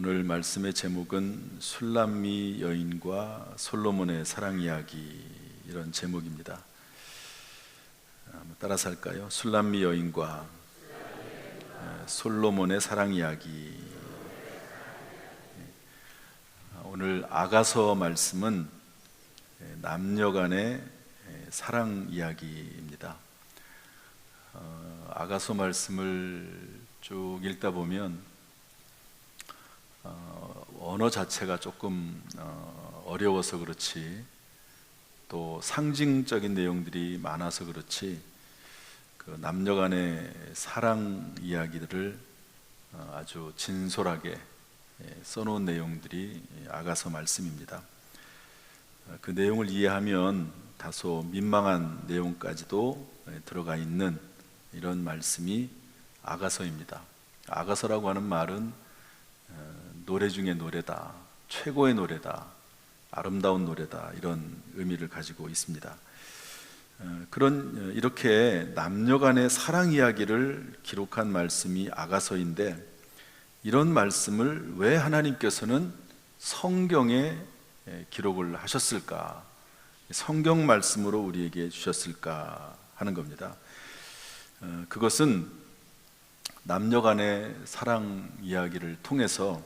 오늘 말씀의 제목은 술람미 여인과 솔로몬의 사랑 이야기, 이런 제목입니다. 따라서 할까요? 술람미 여인과 솔로몬의 사랑 이야기. 오늘 아가서 말씀은 남녀 간의 사랑 이야기입니다. 아가서 말씀을 쭉 읽다 보면 언어 자체가 조금 어려워서 그렇지, 또 상징적인 내용들이 많아서 그렇지, 그 남녀 간의 사랑 이야기들을 아주 진솔하게 써놓은 내용들이 아가서 말씀입니다. 그 내용을 이해하면 다소 민망한 내용까지도 들어가 있는 이런 말씀이 아가서입니다. 아가서라고 하는 말은 노래 중에 노래다, 최고의 노래다, 아름다운 노래다, 이런 의미를 가지고 있습니다. 이렇게 남녀 간의 사랑 이야기를 기록한 말씀이 아가서인데, 이런 말씀을 왜 하나님께서는 성경에 기록을 하셨을까, 성경 말씀으로 우리에게 주셨을까 하는 겁니다. 그것은 남녀 간의 사랑 이야기를 통해서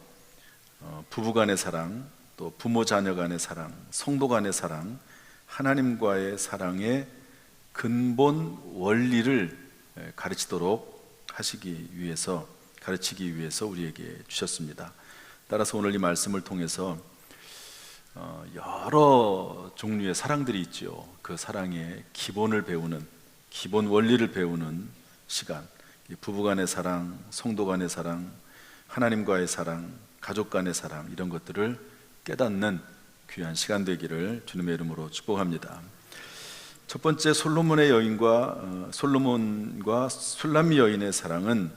부부 간의 사랑, 또 부모 자녀 간의 사랑, 성도 간의 사랑, 하나님과의 사랑의 근본 원리를 가르치기 위해서 우리에게 주셨습니다. 따라서 오늘 이 말씀을 통해서 여러 종류의 사랑들이 있죠. 그 사랑의 기본을 배우는, 기본 원리를 배우는 시간, 부부 간의 사랑, 성도 간의 사랑, 하나님과의 사랑, 가족 간의 사랑, 이런 것들을 깨닫는 귀한 시간 되기를 주님의 이름으로 축복합니다. 첫 번째, 솔로몬과 술람미 여인의 사랑은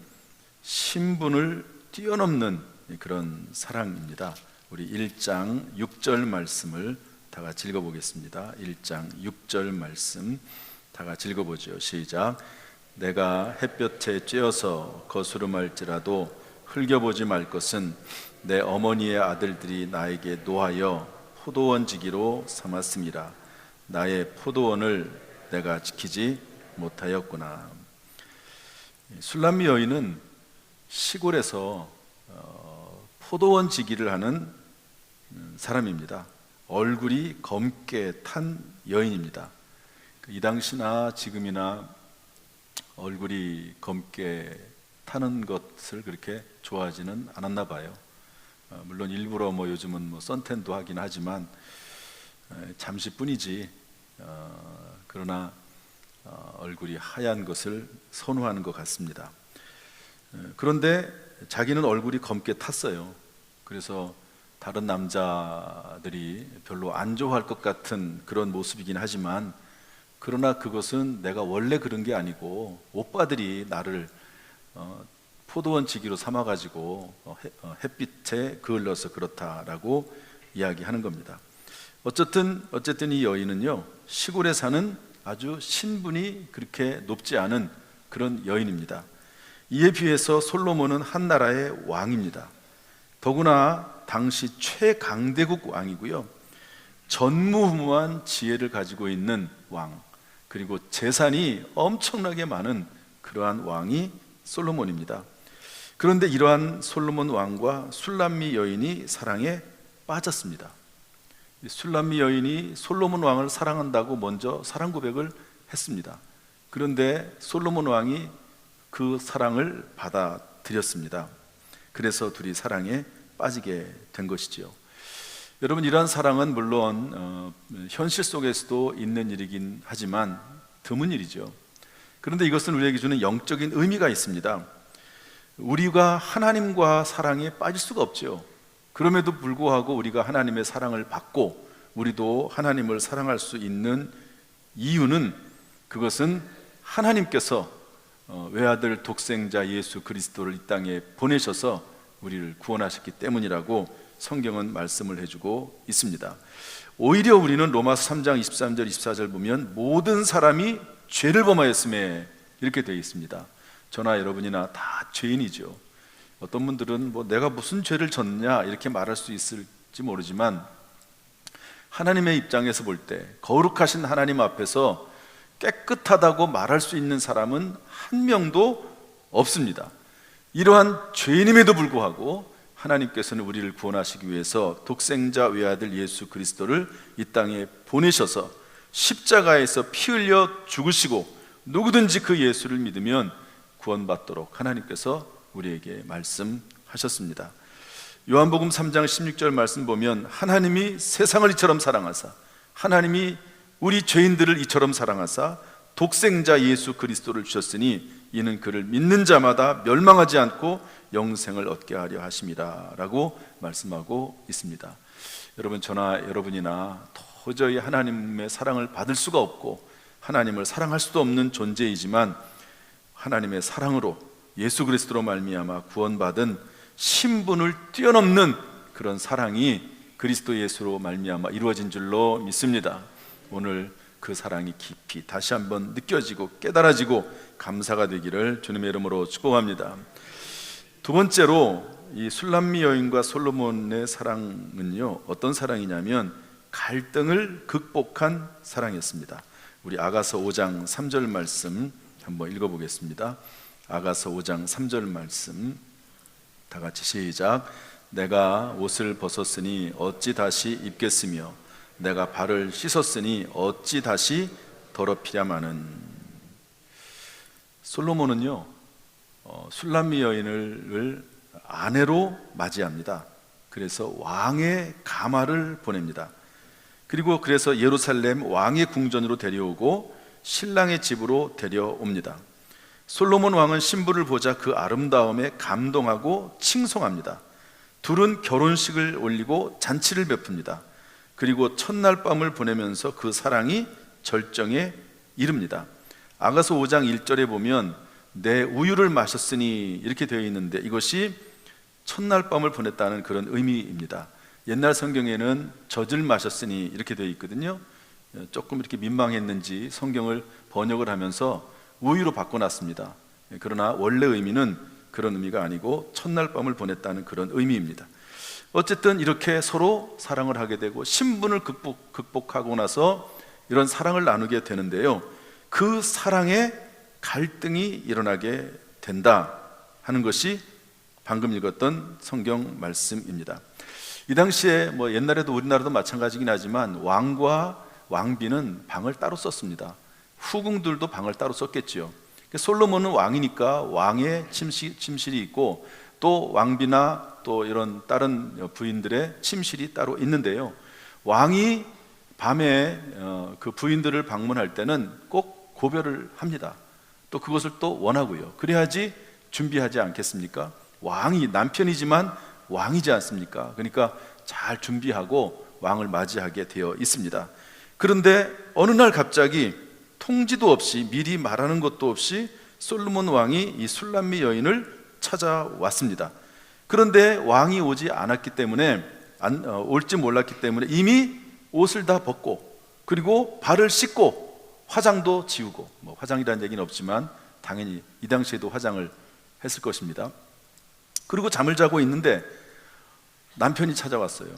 신분을 뛰어넘는 그런 사랑입니다. 우리 1장 6절 말씀을 다 같이 읽어보겠습니다. 1장 6절 말씀 다 같이 읽어보죠. 시작. 내가 햇볕에 쬐어서 거스름할지라도 흘겨보지 말 것은 내 어머니의 아들들이 나에게 노하여 포도원지기로 삼았음이라. 나의 포도원을 내가 지키지 못하였구나. 술람미 여인은 시골에서 포도원지기를 하는 사람입니다. 얼굴이 검게 탄 여인입니다. 이 당시나 지금이나 얼굴이 검게 타는 것을 그렇게 좋아하지는 않았나 봐요. 물론 일부러 요즘은 선탠도 하긴 하지만 잠시뿐이지, 그러나 얼굴이 하얀 것을 선호하는 것 같습니다. 그런데 자기는 얼굴이 검게 탔어요. 그래서 다른 남자들이 별로 안 좋아할 것 같은 그런 모습이긴 하지만, 그러나 그것은 내가 원래 그런 게 아니고 오빠들이 나를 포도원지기로 삼아가지고 햇빛에 그을러서 그렇다라고 이야기하는 겁니다. 어쨌든 이 여인은요, 시골에 사는 아주 신분이 그렇게 높지 않은 그런 여인입니다. 이에 비해서 솔로몬은 한 나라의 왕입니다. 더구나 당시 최강대국 왕이고요, 전무후무한 지혜를 가지고 있는 왕, 그리고 재산이 엄청나게 많은 그러한 왕이 솔로몬입니다. 그런데 이러한 솔로몬 왕과 술람미 여인이 사랑에 빠졌습니다. 술람미 여인이 솔로몬 왕을 사랑한다고 먼저 사랑 고백을 했습니다. 그런데 솔로몬 왕이 그 사랑을 받아들였습니다. 그래서 둘이 사랑에 빠지게 된 것이지요. 여러분, 이러한 사랑은 물론 현실 속에서도 있는 일이긴 하지만 드문 일이죠. 그런데 이것은 우리에게 주는 영적인 의미가 있습니다. 우리가 하나님과 사랑에 빠질 수가 없죠. 그럼에도 불구하고 우리가 하나님의 사랑을 받고 우리도 하나님을 사랑할 수 있는 이유는, 그것은 하나님께서 외아들 독생자 예수 그리스도를 이 땅에 보내셔서 우리를 구원하셨기 때문이라고 성경은 말씀을 해주고 있습니다. 오히려 우리는 로마서 3장 23절 24절 보면 모든 사람이 죄를 범하였음에 이렇게 되어 있습니다. 저나 여러분이나 다 죄인이죠. 어떤 분들은 뭐 내가 무슨 죄를 졌냐 이렇게 말할 수 있을지 모르지만 하나님의 입장에서 볼 때 거룩하신 하나님 앞에서 깨끗하다고 말할 수 있는 사람은 한 명도 없습니다. 이러한 죄인임에도 불구하고 하나님께서는 우리를 구원하시기 위해서 독생자 외아들 예수 그리스도를 이 땅에 보내셔서 십자가에서 피 흘려 죽으시고 누구든지 그 예수를 믿으면 구원받도록 하나님께서 우리에게 말씀하셨습니다. 요한복음 3장 16절 말씀 보면 하나님이 세상을 이처럼 사랑하사, 하나님이 우리 죄인들을 이처럼 사랑하사 독생자 예수 그리스도를 주셨으니 이는 그를 믿는 자마다 멸망하지 않고 영생을 얻게 하려 하심이라 라고 말씀하고 있습니다. 여러분, 저나 여러분이나 도저히 하나님의 사랑을 받을 수가 없고 하나님을 사랑할 수도 없는 존재이지만 하나님의 사랑으로 예수 그리스도로 말미암아 구원받은 신분을 뛰어넘는 그런 사랑이 그리스도 예수로 말미암아 이루어진 줄로 믿습니다. 오늘 그 사랑이 깊이 다시 한번 느껴지고 깨달아지고 감사가 되기를 주님의 이름으로 축복합니다. 두 번째로 이 술람미 여인과 솔로몬의 사랑은요, 어떤 사랑이냐면 갈등을 극복한 사랑이었습니다. 우리 아가서 5장 3절 말씀 한번 읽어보겠습니다. 아가서 5장 3절 말씀 다 같이 시작. 내가 옷을 벗었으니 어찌 다시 입겠으며 내가 발을 씻었으니 어찌 다시 더럽히랴마는. 솔로몬은요, 술람미 여인을 아내로 맞이합니다. 그래서 왕의 가마를 보냅니다. 그리고 그래서 예루살렘 왕의 궁전으로 데려오고 신랑의 집으로 데려옵니다. 솔로몬 왕은 신부를 보자 그 아름다움에 감동하고 칭송합니다. 둘은 결혼식을 올리고 잔치를 베풉니다. 그리고 첫날 밤을 보내면서 그 사랑이 절정에 이릅니다. 아가서 5장 1절에 보면 내 우유를 마셨으니 이렇게 되어 있는데 이것이 첫날 밤을 보냈다는 그런 의미입니다. 옛날 성경에는 젖을 마셨으니 이렇게 되어 있거든요. 조금 이렇게 민망했는지 성경을 번역을 하면서 우유로 바꿔놨습니다. 그러나 원래 의미는 그런 의미가 아니고 첫날 밤을 보냈다는 그런 의미입니다. 어쨌든 이렇게 서로 사랑을 하게 되고 신분을 극복하고 나서 이런 사랑을 나누게 되는데요, 그 사랑에 갈등이 일어나게 된다 하는 것이 방금 읽었던 성경 말씀입니다. 이 당시에 뭐 옛날에도 우리나라도 마찬가지긴 하지만 왕과 왕비는 방을 따로 썼습니다. 후궁들도 방을 따로 썼겠지요. 솔로몬은 왕이니까 왕의 침실이 있고 또 왕비나 또 이런 다른 부인들의 침실이 따로 있는데요, 왕이 밤에 그 부인들을 방문할 때는 꼭 고별을 합니다. 또 그것을 또 원하고요. 그래야지 준비하지 않겠습니까? 왕이 남편이지만 왕이지 않습니까? 그러니까 잘 준비하고 왕을 맞이하게 되어 있습니다. 그런데 어느 날 갑자기 통지도 없이 미리 말하는 것도 없이 솔로몬 왕이 이 술람미 여인을 찾아왔습니다. 그런데 왕이 오지 않았기 때문에 올지 몰랐기 때문에 이미 옷을 다 벗고 그리고 발을 씻고 화장도 지우고, 뭐 화장이라는 얘기는 없지만 당연히 이 당시에도 화장을 했을 것입니다. 그리고 잠을 자고 있는데 남편이 찾아왔어요.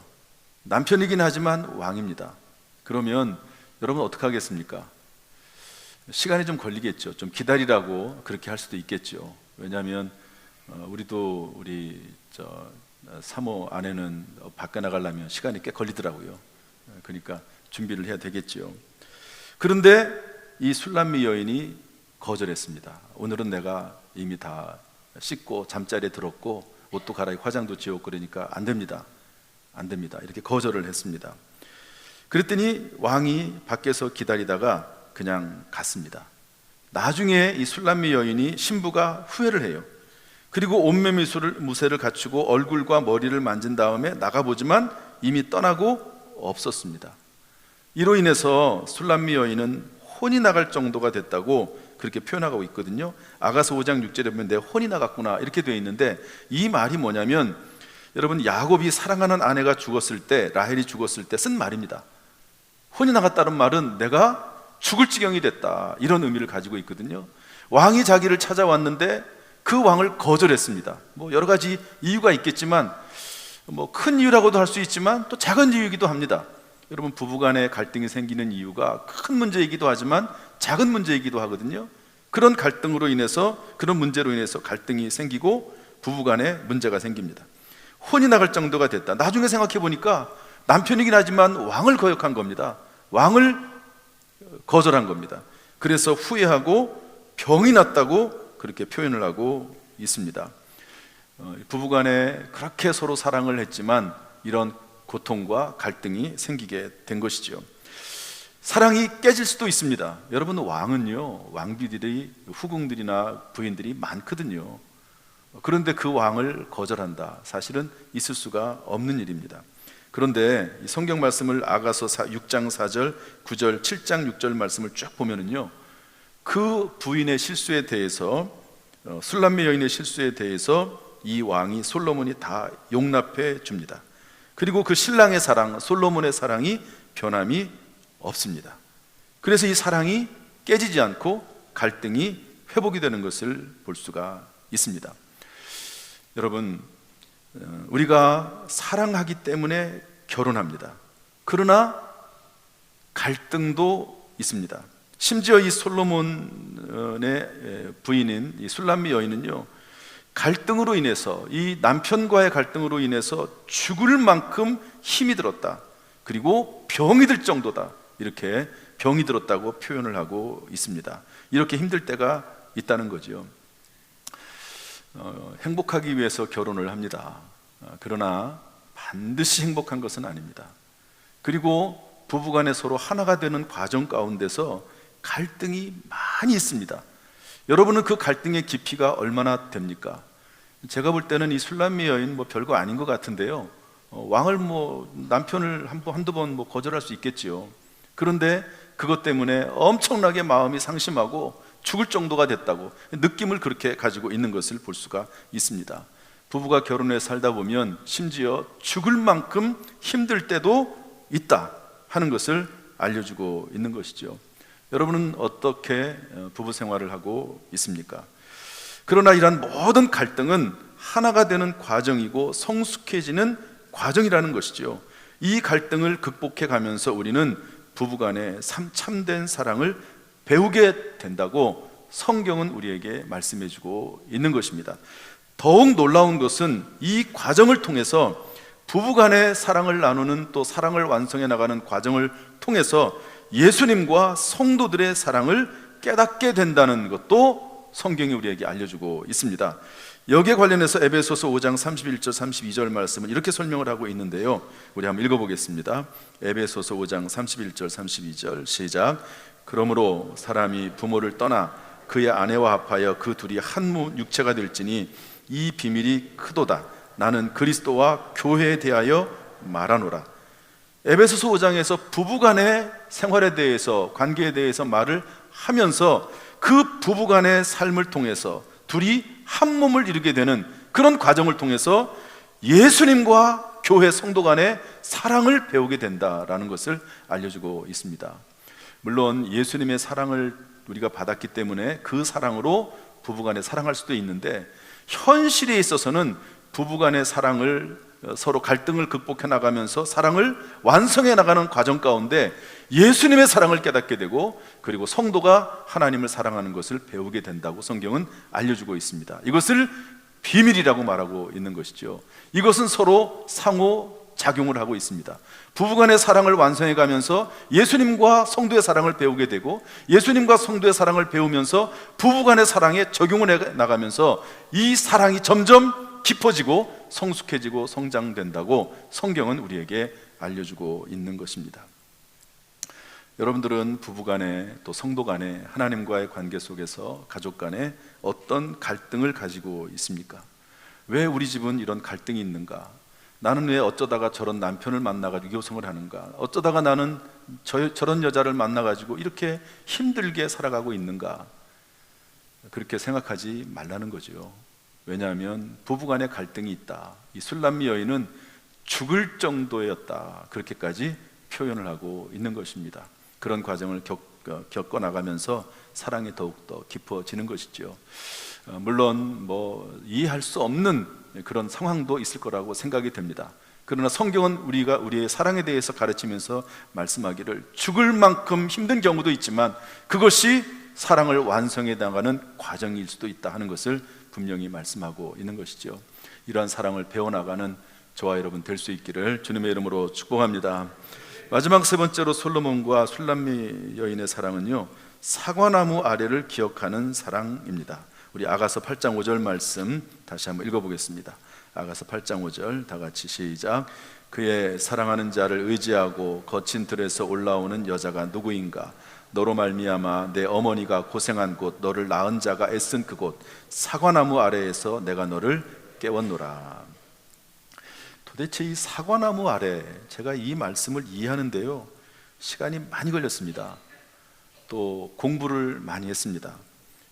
남편이긴 하지만 왕입니다. 그러면 여러분 어떻게 하겠습니까? 시간이 좀 걸리겠죠. 좀 기다리라고 그렇게 할 수도 있겠죠. 왜냐하면 우리도 우리 사모 아내는 밖에 나가려면 시간이 꽤 걸리더라고요. 그러니까 준비를 해야 되겠죠. 그런데 이 술람미 여인이 거절했습니다. 오늘은 내가 이미 다 씻고 잠자리에 들었고 옷도 갈아입고 화장도 지웠고 그러니까 안 됩니다. 이렇게 거절을 했습니다. 그랬더니 왕이 밖에서 기다리다가 그냥 갔습니다. 나중에 이 술람미 여인이 신부가 후회를 해요. 그리고 온몸 무쇠를 갖추고 얼굴과 머리를 만진 다음에 나가보지만 이미 떠나고 없었습니다. 이로 인해서 술람미 여인은 혼이 나갈 정도가 됐다고 그렇게 표현하고 있거든요. 아가서 5장 6절에 보면 내 혼이 나갔구나 이렇게 되어 있는데, 이 말이 뭐냐면 여러분, 야곱이 사랑하는 아내가 죽었을 때, 라헬이 죽었을 때 쓴 말입니다. 혼이 나갔다는 말은 내가 죽을 지경이 됐다, 이런 의미를 가지고 있거든요. 왕이 자기를 찾아왔는데 그 왕을 거절했습니다. 뭐 여러 가지 이유가 있겠지만, 뭐 큰 이유라고도 할 수 있지만 또 작은 이유이기도 합니다. 여러분, 부부간에 갈등이 생기는 이유가 큰 문제이기도 하지만 작은 문제이기도 하거든요. 그런 갈등으로 인해서, 그런 문제로 인해서 갈등이 생기고 부부간에 문제가 생깁니다. 혼이 나갈 정도가 됐다. 나중에 생각해 보니까 남편이긴 하지만 왕을 거역한 겁니다. 왕을 거절한 겁니다. 그래서 후회하고 병이 났다고 그렇게 표현을 하고 있습니다. 부부간에 그렇게 서로 사랑을 했지만 이런 고통과 갈등이 생기게 된 것이죠. 사랑이 깨질 수도 있습니다. 여러분, 왕은요, 왕비들이, 후궁들이나 부인들이 많거든요. 그런데 그 왕을 거절한다, 사실은 있을 수가 없는 일입니다. 그런데 성경 말씀을 아가서 6장 4절, 9절, 7장 6절 말씀을 쭉 보면은요, 그 부인의 실수에 대해서, 술람미 여인의 실수에 대해서 이 왕이, 솔로몬이 다 용납해 줍니다. 그리고 그 신랑의 사랑, 솔로몬의 사랑이 변함이 없습니다. 그래서 이 사랑이 깨지지 않고 갈등이 회복이 되는 것을 볼 수가 있습니다. 여러분, 우리가 사랑하기 때문에 결혼합니다. 그러나 갈등도 있습니다. 심지어 이 솔로몬의 부인인 이 술람미 여인은요, 갈등으로 인해서, 이 남편과의 갈등으로 인해서 죽을 만큼 힘이 들었다, 그리고 병이 들 정도다, 이렇게 병이 들었다고 표현을 하고 있습니다. 이렇게 힘들 때가 있다는 거죠. 행복하기 위해서 결혼을 합니다. 그러나 반드시 행복한 것은 아닙니다. 그리고 부부간에 서로 하나가 되는 과정 가운데서 갈등이 많이 있습니다. 여러분은 그 갈등의 깊이가 얼마나 됩니까? 제가 볼 때는 이 술람미 여인 뭐 별거 아닌 것 같은데요, 왕을 남편을 한두 번 거절할 수 있겠지요. 그런데 그것 때문에 엄청나게 마음이 상심하고 죽을 정도가 됐다고 느낌을 그렇게 가지고 있는 것을 볼 수가 있습니다. 부부가 결혼해 살다 보면 심지어 죽을 만큼 힘들 때도 있다 하는 것을 알려주고 있는 것이죠. 여러분은 어떻게 부부 생활을 하고 있습니까? 그러나 이러한 모든 갈등은 하나가 되는 과정이고 성숙해지는 과정이라는 것이죠. 이 갈등을 극복해 가면서 우리는 부부간의 참된 사랑을 배우게 된다고 성경은 우리에게 말씀해 주고 있는 것입니다. 더욱 놀라운 것은 이 과정을 통해서, 부부간의 사랑을 나누는, 또 사랑을 완성해 나가는 과정을 통해서 예수님과 성도들의 사랑을 깨닫게 된다는 것도 성경이 우리에게 알려주고 있습니다. 여기에 관련해서 에베소서 5장 31절 32절 말씀은 이렇게 설명을 하고 있는데요, 우리 한번 읽어보겠습니다. 에베소서 5장 31절 32절 시작. 그러므로 사람이 부모를 떠나 그의 아내와 합하여 그 둘이 한 육체가 될지니 이 비밀이 크도다. 나는 그리스도와 교회에 대하여 말하노라. 에베소서 5장에서 부부간의 생활에 대해서, 관계에 대해서 말을 하면서 그 부부간의 삶을 통해서 둘이 한 몸을 이루게 되는 그런 과정을 통해서 예수님과 교회 성도 간의 사랑을 배우게 된다라는 것을 알려주고 있습니다. 물론 예수님의 사랑을 우리가 받았기 때문에 그 사랑으로 부부간에 사랑할 수도 있는데, 현실에 있어서는 부부간의 사랑을, 서로 갈등을 극복해 나가면서 사랑을 완성해 나가는 과정 가운데 예수님의 사랑을 깨닫게 되고, 그리고 성도가 하나님을 사랑하는 것을 배우게 된다고 성경은 알려주고 있습니다. 이것을 비밀이라고 말하고 있는 것이죠. 이것은 서로 상호 작용을 하고 있습니다. 부부간의 사랑을 완성해 가면서 예수님과 성도의 사랑을 배우게 되고, 예수님과 성도의 사랑을 배우면서 부부간의 사랑에 적용을 해 나가면서 이 사랑이 점점 깊어지고 성숙해지고 성장된다고 성경은 우리에게 알려주고 있는 것입니다. 여러분들은 부부간에, 또 성도간에, 하나님과의 관계 속에서 가족간에 어떤 갈등을 가지고 있습니까? 왜 우리 집은 이런 갈등이 있는가? 나는 왜 어쩌다가 저런 남편을 만나가지고 교성을 하는가? 어쩌다가 나는 저런 여자를 만나가지고 이렇게 힘들게 살아가고 있는가? 그렇게 생각하지 말라는 거죠. 왜냐하면 부부간에 갈등이 있다, 이 술람미 여인은 죽을 정도였다, 그렇게까지 표현을 하고 있는 것입니다. 그런 과정을 겪어 나가면서 사랑이 더욱더 깊어지는 것이죠. 물론 뭐 이해할 수 없는 그런 상황도 있을 거라고 생각이 됩니다. 그러나 성경은 우리가 우리의 사랑에 대해서 가르치면서 말씀하기를 죽을 만큼 힘든 경우도 있지만 그것이 사랑을 완성해 나가는 과정일 수도 있다 하는 것을 분명히 말씀하고 있는 것이죠. 이러한 사랑을 배워나가는 저와 여러분 될 수 있기를 주님의 이름으로 축복합니다. 마지막 세 번째로 솔로몬과 술람미 여인의 사랑은요, 사과나무 아래를 기억하는 사랑입니다. 우리 아가서 8장 5절 말씀 다시 한번 읽어보겠습니다. 아가서 8장 5절 다 같이 시작. 그의 사랑하는 자를 의지하고 거친 들에서 올라오는 여자가 누구인가? 너로 말미암아 내 어머니가 고생한 곳, 너를 낳은 자가 애쓴 그곳, 사과나무 아래에서 내가 너를 깨웠노라. 도대체 이 사과나무 아래, 제가 이 말씀을 이해하는데요, 시간이 많이 걸렸습니다. 또 공부를 많이 했습니다.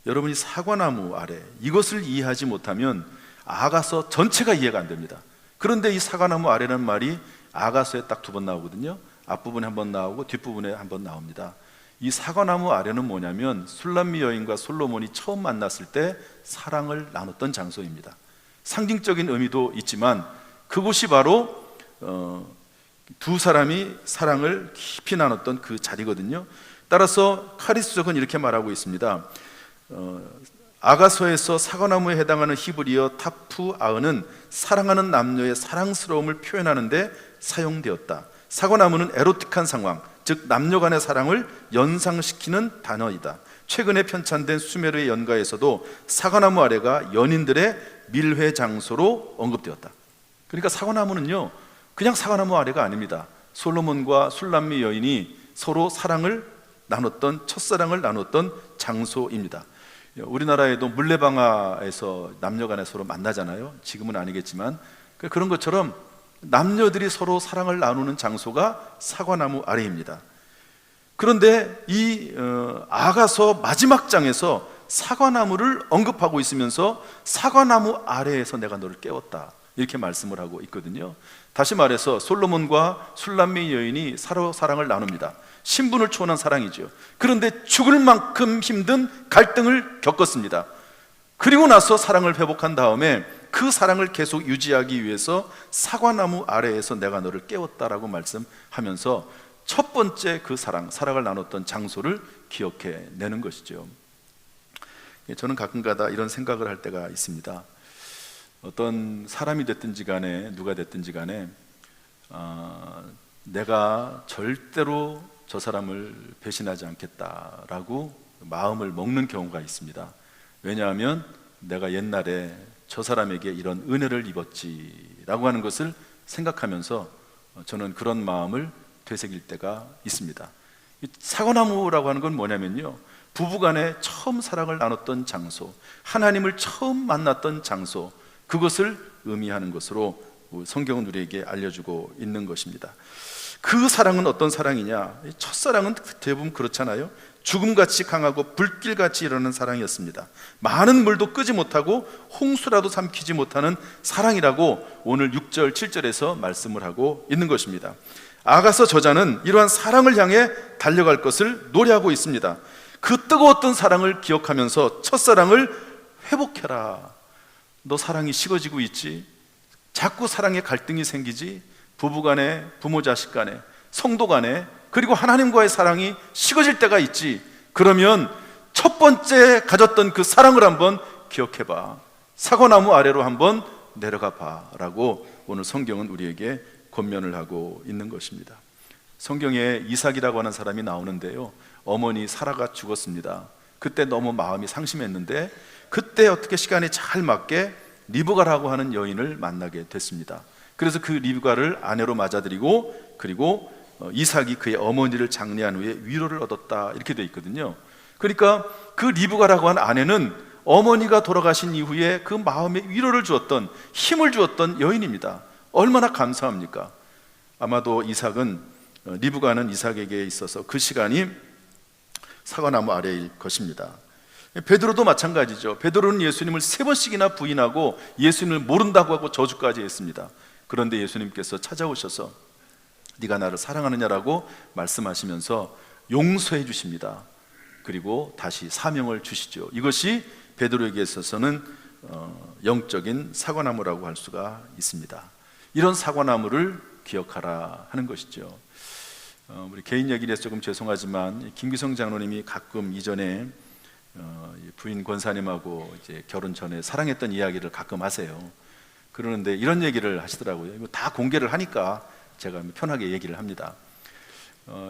여러분이 사과나무 아래, 이것을 이해하지 못하면 아가서 전체가 이해가 안 됩니다. 그런데 이 사과나무 아래라는 말이 아가서에 딱 2번 나오거든요. 앞부분에 1번 나오고 뒷부분에 1번 나옵니다. 이 사과나무 아래는 뭐냐면 술람미 여인과 솔로몬이 처음 만났을 때 사랑을 나눴던 장소입니다. 상징적인 의미도 있지만 그곳이 바로 두 사람이 사랑을 깊이 나눴던 그 자리거든요. 따라서 카리스족은 이렇게 말하고 있습니다. 아가서에서 사과나무에 해당하는 히브리어 타푸아은은 사랑하는 남녀의 사랑스러움을 표현하는데 사용되었다. 사과나무는 에로틱한 상황, 즉 남녀 간의 사랑을 연상시키는 단어이다. 최근에 편찬된 수메르의 연가에서도 사과나무 아래가 연인들의 밀회 장소로 언급되었다. 그러니까 사과나무는요, 그냥 사과나무 아래가 아닙니다. 솔로몬과 술람미 여인이 서로 사랑을 나눴던, 첫사랑을 나눴던 장소입니다. 우리나라에도 물레방아에서 남녀 간에 서로 만나잖아요. 지금은 아니겠지만 그런 것처럼 남녀들이 서로 사랑을 나누는 장소가 사과나무 아래입니다. 그런데 이 아가서 마지막 장에서 사과나무를 언급하고 있으면서 사과나무 아래에서 내가 너를 깨웠다, 이렇게 말씀을 하고 있거든요. 다시 말해서 솔로몬과 술람미 여인이 서로 사랑을 나눕니다. 신분을 초월한 사랑이죠. 그런데 죽을 만큼 힘든 갈등을 겪었습니다. 그리고 나서 사랑을 회복한 다음에 그 사랑을 계속 유지하기 위해서 사과나무 아래에서 내가 너를 깨웠다라고 말씀하면서 첫 번째 그 사랑을 나눴던 장소를 기억해 내는 것이죠. 저는 가끔가다 이런 생각을 할 때가 있습니다. 어떤 사람이 됐든지 간에 누가 됐든지 간에 내가 절대로 저 사람을 배신하지 않겠다라고 마음을 먹는 경우가 있습니다. 왜냐하면 내가 옛날에 저 사람에게 이런 은혜를 입었지라고 하는 것을 생각하면서 저는 그런 마음을 되새길 때가 있습니다. 사과나무라고 하는 건 뭐냐면요, 부부간에 처음 사랑을 나눴던 장소, 하나님을 처음 만났던 장소, 그것을 의미하는 것으로 성경은 우리에게 알려주고 있는 것입니다. 그 사랑은 어떤 사랑이냐? 첫사랑은 대부분 그렇잖아요. 죽음같이 강하고 불길같이 일어나는 사랑이었습니다. 많은 물도 끄지 못하고 홍수라도 삼키지 못하는 사랑이라고 오늘 6절 7절에서 말씀을 하고 있는 것입니다. 아가서 저자는 이러한 사랑을 향해 달려갈 것을 노래하고 있습니다. 그 뜨거웠던 사랑을 기억하면서 첫사랑을 회복해라. 너 사랑이 식어지고 있지? 자꾸 사랑에 갈등이 생기지? 부부간에, 부모 자식 간에, 성도 간에, 그리고 하나님과의 사랑이 식어질 때가 있지? 그러면 첫 번째 가졌던 그 사랑을 한번 기억해봐. 사과나무 아래로 한번 내려가 봐 라고 오늘 성경은 우리에게 권면을 하고 있는 것입니다. 성경에 이삭이라고 하는 사람이 나오는데요, 어머니 사라가 죽었습니다. 그때 너무 마음이 상심했는데 그때 어떻게 시간이 잘 맞게 리브가라고 하는 여인을 만나게 됐습니다. 그래서 그 리브가를 아내로 맞아들이고, 그리고 이삭이 그의 어머니를 장례한 후에 위로를 얻었다, 이렇게 되어 있거든요. 그러니까 그 리브가라고 하는 아내는 어머니가 돌아가신 이후에 그 마음에 위로를 주었던, 힘을 주었던 여인입니다. 얼마나 감사합니까? 아마도 리브가는 이삭에게 있어서 그 시간이 사과나무 아래일 것입니다. 베드로도 마찬가지죠. 베드로는 예수님을 3번씩이나 부인하고 예수님을 모른다고 하고 저주까지 했습니다. 그런데 예수님께서 찾아오셔서 네가 나를 사랑하느냐라고 말씀하시면서 용서해 주십니다. 그리고 다시 사명을 주시죠. 이것이 베드로에게 있어서는 영적인 사과나무라고 할 수가 있습니다. 이런 사과나무를 기억하라 하는 것이죠. 우리 개인 얘기를 해서 조금 죄송하지만 김기성 장로님이 가끔 이전에 부인 권사님하고 이제 결혼 전에 사랑했던 이야기를 가끔 하세요. 그러는데 이런 얘기를 하시더라고요. 이거 다 공개를 하니까 제가 편하게 얘기를 합니다.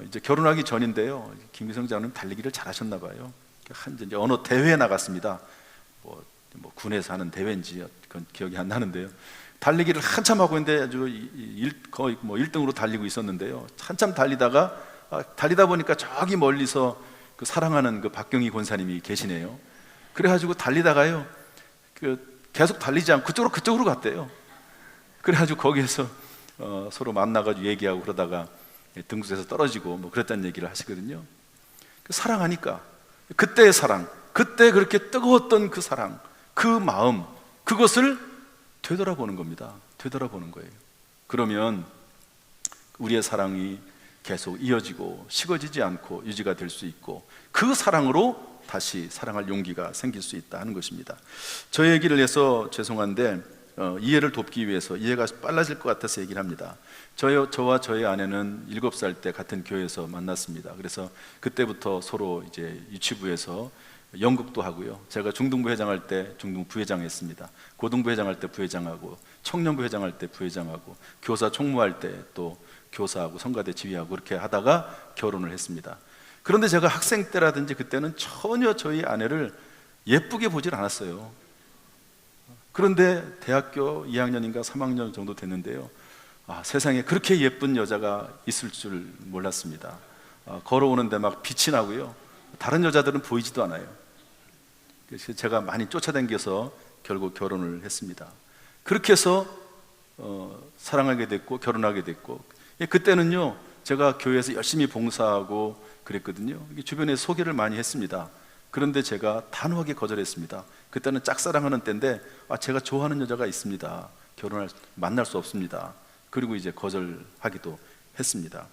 이제 결혼하기 전인데요, 김기성 장로님 달리기를 잘하셨나 봐요. 이제 어느 대회에 나갔습니다. 뭐 군에서 하는 대회인지 그건 기억이 안 나는데요. 달리기를 한참 하고 있는데 아주 거의 1등으로 달리고 있었는데요. 한참 달리다 보니까 저기 멀리서 그 사랑하는 그 박경희 권사님이 계시네요. 그래가지고 달리다가요, 계속 달리지 않고 그쪽으로 갔대요. 그래가지고 거기에서 서로 만나가지고 얘기하고 그러다가 등수에서 떨어지고 뭐 그랬다는 얘기를 하시거든요. 사랑하니까 그때의 사랑, 그때 그렇게 뜨거웠던 그 사랑, 그 마음, 그것을 되돌아보는 겁니다. 되돌아보는 거예요. 그러면 우리의 사랑이 계속 이어지고 식어지지 않고 유지가 될 수 있고 그 사랑으로 다시 사랑할 용기가 생길 수 있다 하는 것입니다. 저 얘기를 해서 죄송한데 이해를 돕기 위해서 이해가 빨라질 것 같아서 얘기를 합니다. 저와 저의 아내는 7살 때 같은 교회에서 만났습니다. 그래서 그때부터 서로 이제 유치부에서 연극도 하고요. 제가 중등부 회장할 때 중등부 부회장 했습니다. 고등부 회장할 때 부회장하고, 청년부 회장할 때 부회장하고, 교사 총무할 때 또 교사하고 성가대 지휘하고 그렇게 하다가 결혼을 했습니다. 그런데 제가 학생 때라든지 그때는 전혀 저희 아내를 예쁘게 보질 않았어요. 그런데 대학교 2학년인가 3학년 정도 됐는데요, 세상에 그렇게 예쁜 여자가 있을 줄 몰랐습니다. 걸어오는데 막 빛이 나고요, 다른 여자들은 보이지도 않아요. 그래서 제가 많이 쫓아다녀서 결국 결혼을 했습니다. 그렇게 해서 사랑하게 됐고 결혼하게 됐고, 그때는요 제가 교회에서 열심히 봉사하고 그랬거든요. 주변에 소개를 많이 했습니다. 그런데 제가 단호하게 거절했습니다. 그때는 짝사랑하는 때인데 제가 좋아하는 여자가 있습니다. 만날 수 없습니다. 그리고 이제 거절하기도 했습니다.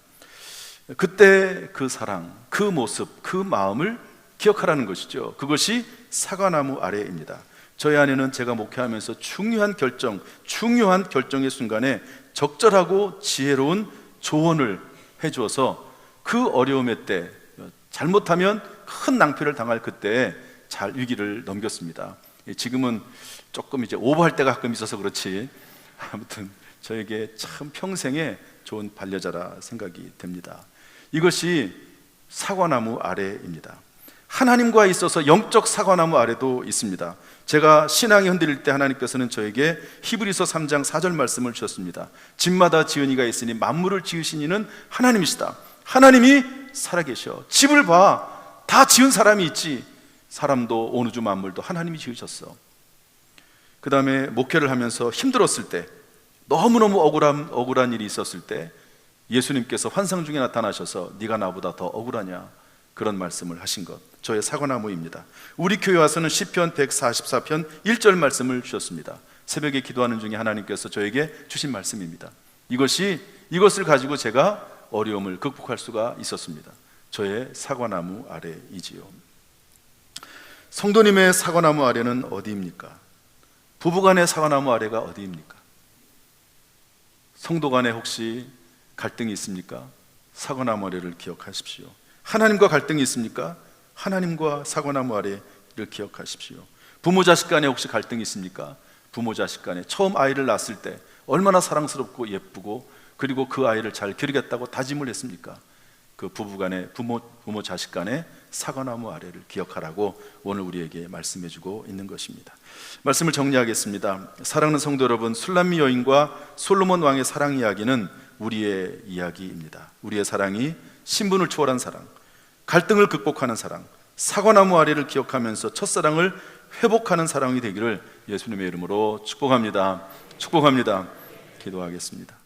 그때 그 사랑, 그 모습, 그 마음을 기억하라는 것이죠. 그것이 사과나무 아래입니다. 저희 아내는 제가 목회하면서 중요한 결정의 순간에 적절하고 지혜로운 조언을 해주어서 그 어려움의 때, 잘못하면 큰 낭패를 당할 그때 잘 위기를 넘겼습니다. 지금은 조금 이제 오버할 때가 가끔 있어서 그렇지, 아무튼 저에게 참 평생에 좋은 반려자라 생각이 됩니다. 이것이 사과나무 아래입니다. 하나님과 있어서 영적 사과나무 아래도 있습니다. 제가 신앙이 흔들릴 때 하나님께서는 저에게 히브리서 3장 4절 말씀을 주셨습니다. 집마다 지은 이가 있으니 만물을 지으신 이는 하나님이시다. 하나님이 살아계셔. 집을 봐, 다 지은 사람이 있지. 사람도 온 우주 만물도 하나님이 지으셨어. 그 다음에 목회를 하면서 힘들었을 때, 너무너무 억울한 일이 있었을 때 예수님께서 환상 중에 나타나셔서 네가 나보다 더 억울하냐, 그런 말씀을 하신 것, 저의 사과나무입니다. 우리 교회 와서는 시편 144편 1절 말씀을 주셨습니다. 새벽에 기도하는 중에 하나님께서 저에게 주신 말씀입니다. 이것을 가지고 제가 어려움을 극복할 수가 있었습니다. 저의 사과나무 아래이지요. 성도님의 사과나무 아래는 어디입니까? 부부간의 사과나무 아래가 어디입니까? 성도 간에 혹시 갈등이 있습니까? 사과나무 아래를 기억하십시오. 하나님과 갈등이 있습니까? 하나님과 사과나무 아래를 기억하십시오. 부모 자식 간에 혹시 갈등이 있습니까? 부모 자식 간에 처음 아이를 낳았을 때 얼마나 사랑스럽고 예쁘고 그리고 그 아이를 잘 기르겠다고 다짐을 했습니까? 그 부부 간에 부모 자식 간에 사과나무 아래를 기억하라고 오늘 우리에게 말씀해 주고 있는 것입니다. 말씀을 정리하겠습니다. 사랑하는 성도 여러분, 술람미 여인과 솔로몬 왕의 사랑 이야기는 우리의 이야기입니다. 우리의 사랑이 신분을 초월한 사랑, 갈등을 극복하는 사랑, 사과나무 아래를 기억하면서 첫사랑을 회복하는 사랑이 되기를 예수님의 이름으로 축복합니다. 기도하겠습니다.